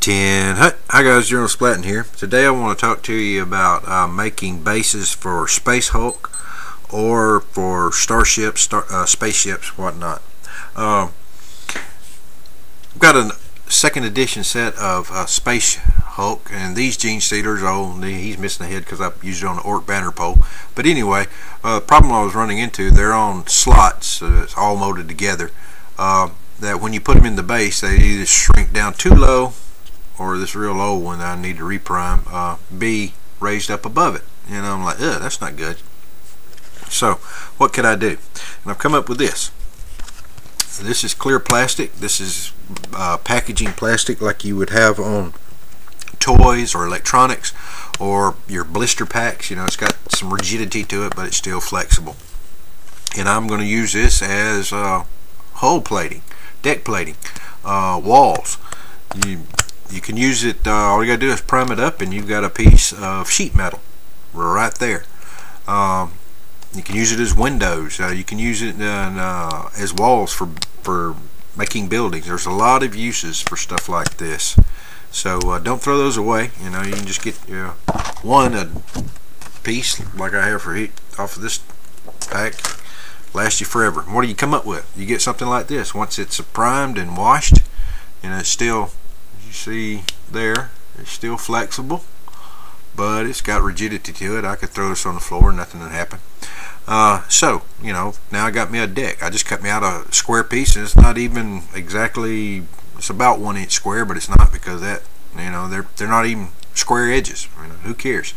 10. Hi guys, General Splatton here. Today I want to talk to you about making bases for Space Hulk or for starships, spaceships, whatnot. I've got a second edition set of Space Hulk, and these gene stealers, he's missing a head because I used it on the Orc banner pole. But anyway, the problem I was running into, they're on slots, so it's all molded together. That when you put them in the base, they either shrink down too low, or this real old one that I need to reprime, be raised up above it. And I'm like, ugh, that's not good. So what could I do? And I've come up with this. This is clear plastic. This is packaging plastic like you would have on toys or electronics or your blister packs. You know, it's got some rigidity to it, but it's still flexible. And I'm going to use this as hull plating, deck plating, walls. You can use it, all you gotta do is prime it up and you've got a piece of sheet metal right there. You can use it as windows, you can use it as walls for making buildings. There's a lot of uses for stuff like this, so don't throw those away. You know, you can just get a piece like I have for heat off of this pack. Last you forever. What do you come up with? You get something like this. Once it's primed and washed, and it's still, you see there, it's still flexible, but it's got rigidity to it. I could throw this on the floor and nothing would happen. So, you know, now I got me a deck. I just cut me out a square piece, and it's not even exactly, it's about 1 inch square, but it's not, because that, you know, they're not even square edges. You know, who cares?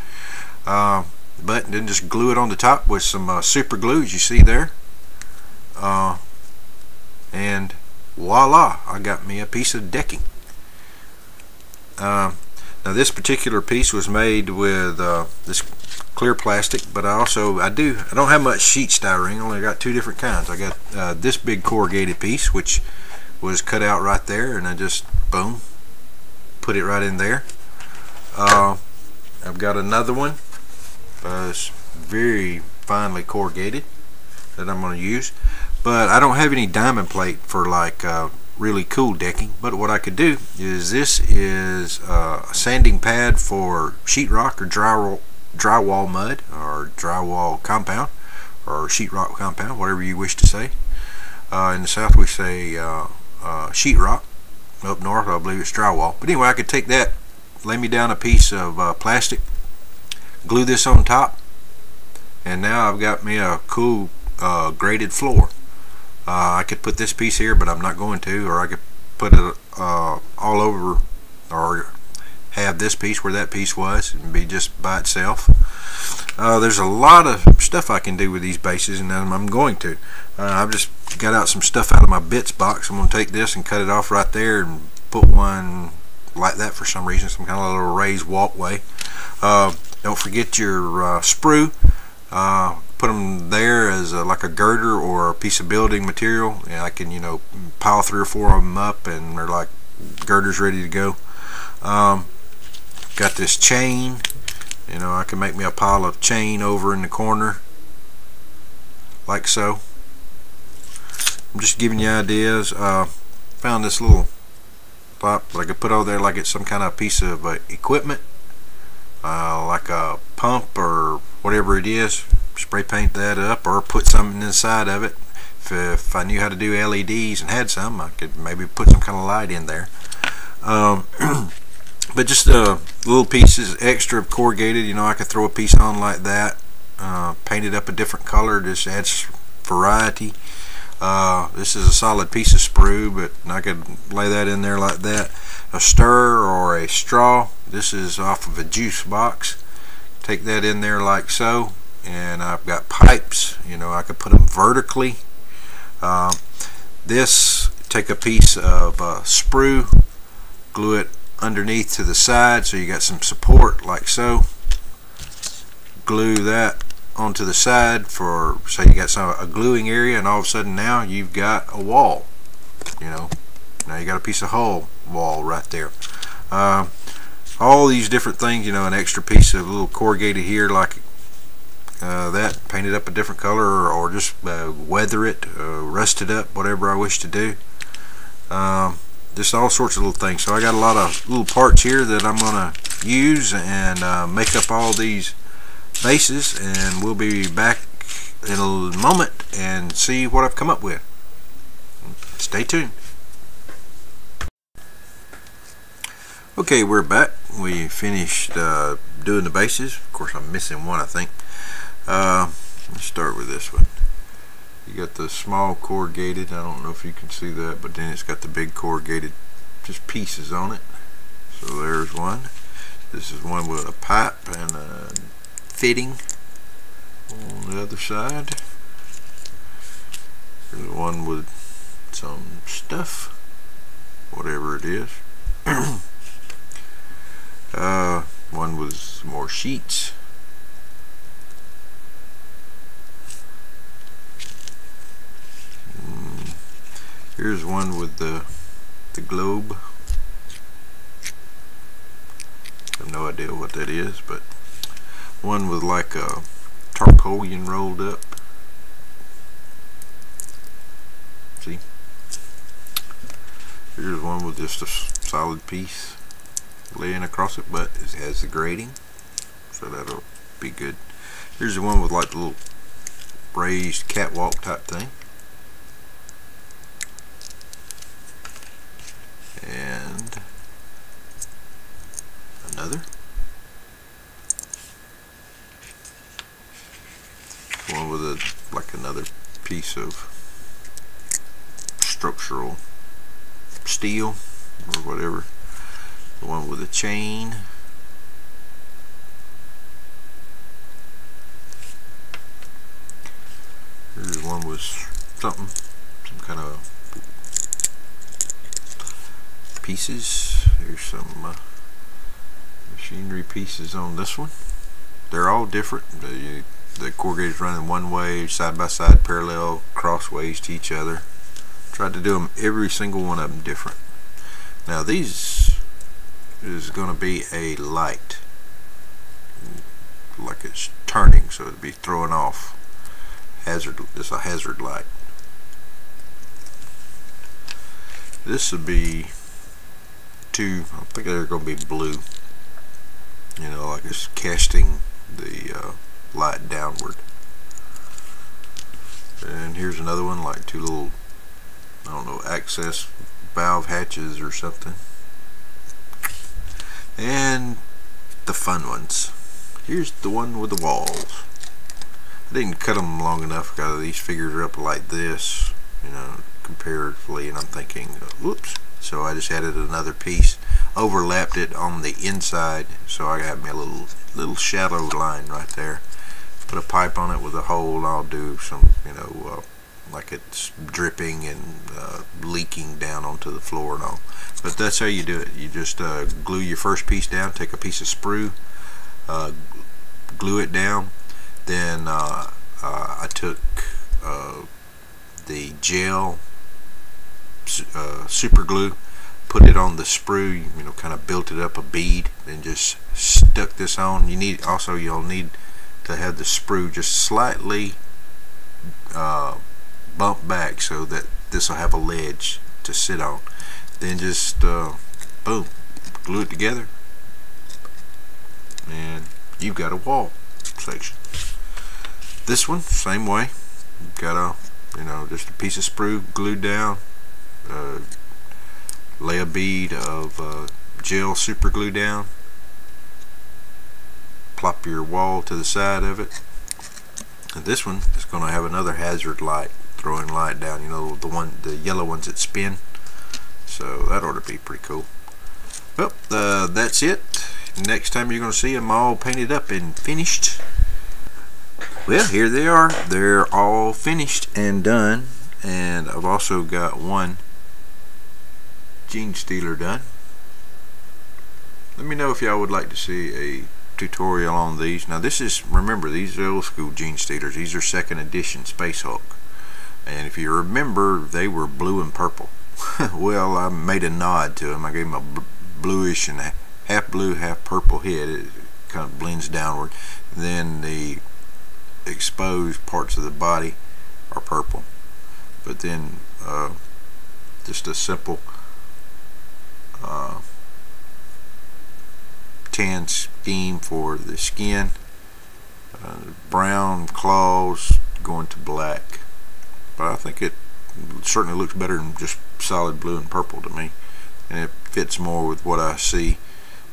But then just glue it on the top with some super glue, as you see there. And voila, I got me a piece of decking. Now this particular piece was made with this clear plastic, but I don't have much sheet styrene. I only got 2 different kinds. I got this big corrugated piece, which was cut out right there, and I just boom, put it right in there. I've got another one, it's very finely corrugated, that I'm going to use, but I don't have any diamond plate for like really cool decking. But what I could do is, this is a sanding pad for sheetrock or drywall mud or drywall compound or sheetrock compound, whatever you wish to say. In the south we say sheetrock. Up north I believe it's drywall. But anyway, I could take that, lay me down a piece of plastic, glue this on top, and now I've got me a cool graded floor. I could put this piece here, but I'm not going to, or I could put it all over, or have this piece where that piece was and be just by itself. There's a lot of stuff I can do with these bases, and I'm going to. I've just got out some stuff out of my bits box. I'm going to take this and cut it off right there and put one like that for some reason, some kind of little raised walkway. Don't forget your sprue. Put them there as like a girder or a piece of building material, and I can, you know, pile 3 or 4 of them up, and they're like girders ready to go. Got this chain. You know, I can make me a pile of chain over in the corner, like so. I'm just giving you ideas. Found this little pop that I could put over there like it's some kind of piece of equipment, like a pump or whatever it is. Spray paint that up, or put something inside of it. If I knew how to do LEDs and had some, I could maybe put some kind of light in there. But just little pieces extra corrugated. You know, I could throw a piece on like that, paint it up a different color, just adds variety. This is a solid piece of sprue, but I could lay that in there like that. A stir or a straw. This is off of a juice box. Take that in there like so. And I've got pipes, you know, I could put them vertically. Take a piece of sprue, glue it underneath to the side so you got some support like so. Glue that onto the side for, say you got a gluing area, and all of a sudden now you've got a wall. You know, now you got a piece of hull wall right there. All these different things, you know, an extra piece of little corrugated here like that, paint it up a different color, or just weather it, rust it up, whatever I wish to do. just all sorts of little things. So I got a lot of little parts here that I'm gonna use and make up all these bases, and we'll be back in a moment and see what I've come up with. Stay tuned. Okay, we're back. We finished doing the bases. Of course, I'm missing one, I think. Let's start with this one. You got the small corrugated. I don't know if you can see that, but then it's got the big corrugated just pieces on it. So there's one. This is one with a pipe and a fitting on the other side. There's one with some stuff, whatever it is. One with some more sheets. Here's one with the globe. I have no idea what that is, but one with like a tarpaulin rolled up. See? Here's one with just a solid piece laying across it, but it has the grating, so that'll be good. Here's the one with like the little raised catwalk type thing. And another one with like another piece of structural steel or whatever. The one with a chain. Here's one with something, some kind of pieces. Here's some machinery pieces on this one. They're all different. The corrugated is running one way, side by side, parallel, crossways to each other. Tried to do them, every single one of them different. Now these is going to be a light, like it's turning, so it'd be throwing off hazard. This is a hazard light. This would be two. I think they're going to be blue. You know, like it's casting the light downward. And here's another one, like two little, I don't know, access valve hatches or something. And the fun ones. Here's the one with the walls. I didn't cut them long enough because these figures are up like this, you know, comparatively, and I'm thinking, whoops. So I just added another piece, overlapped it on the inside, so I got me a little shallow line right there. Put a pipe on it with a hole, and I'll do some, you know, like it's dripping and leaking down onto the floor and all. But that's how you do it. You just glue your first piece down, take a piece of sprue, glue it down. Then I took the gel super glue, put it on the sprue, you know, kind of built it up a bead, then just stuck this on. You need also, you'll need to have the sprue just slightly bump back so that this will have a ledge to sit on. Then just boom, glue it together, and you've got a wall section. This one, same way. You've got a, you know, just a piece of sprue glued down. Lay a bead of gel super glue down. Plop your wall to the side of it. And this one is going to have another hazard light, throwing light down. You know, the yellow ones that spin. So that ought to be pretty cool. Well, that's it. Next time you're going to see them all painted up and finished. Well, here they are. They're all finished and done. And I've also got one gene stealer done. Let me know if y'all would like to see a tutorial on these. Now this is, remember, these are old school gene stealers. These are second edition Space Hulk. And if you remember, they were blue and purple. Well, I made a nod to them. I gave them a bluish and half blue, half purple head. It kind of blends downward. Then the exposed parts of the body are purple. But then just a simple tan scheme for the skin, brown claws going to black, but I think it certainly looks better than just solid blue and purple to me, and it fits more with what I see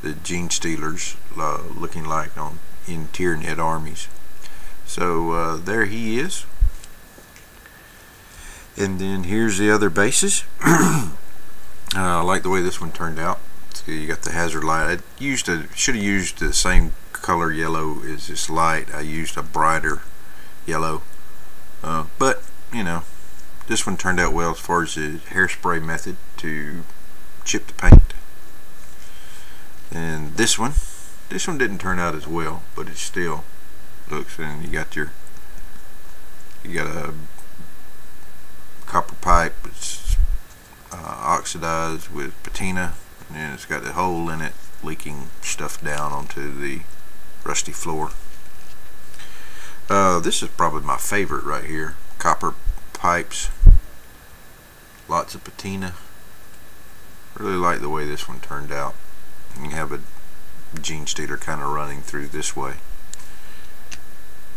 the gene stealers looking like in Tyranid armies. So there he is. And then here's the other bases. I like the way this one turned out. So you got the hazard light. Should have used the same color yellow as this light. I used a brighter yellow, but you know, this one turned out well as far as the hairspray method to chip the paint. And this one didn't turn out as well, but it still looks. And you got a copper pipe. It's oxidized with patina, and it's got a hole in it leaking stuff down onto the rusty floor. This is probably my favorite right here. Copper pipes, lots of patina. Really like the way this one turned out. You have a gene stealer kind of running through this way.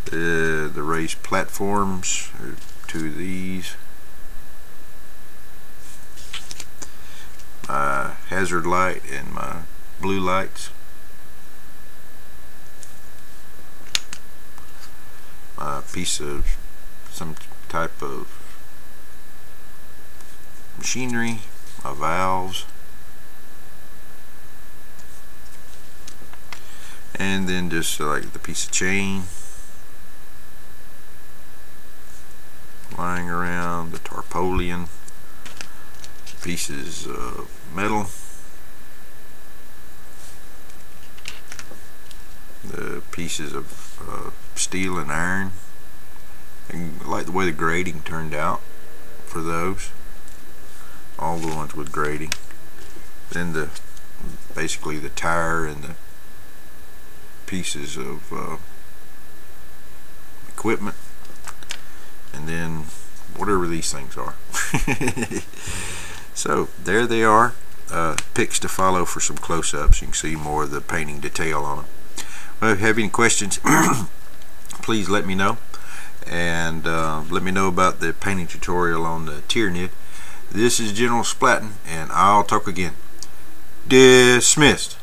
The raised platforms are two of these. My hazard light and my blue lights. A piece of some type of machinery, my valves, and then just like the piece of chain lying around, the tarpaulin, pieces of metal, the pieces of steel and iron. And I like the way the grading turned out for those, all the ones with grading. Then basically the tire and the pieces of equipment, and then whatever these things are. So there they are. Pics to follow for some close-ups. You can see more of the painting detail on them. Well, if you have any questions, please let me know, and let me know about the painting tutorial on the Tyranid. This is General Splatton, and I'll talk again. Dismissed.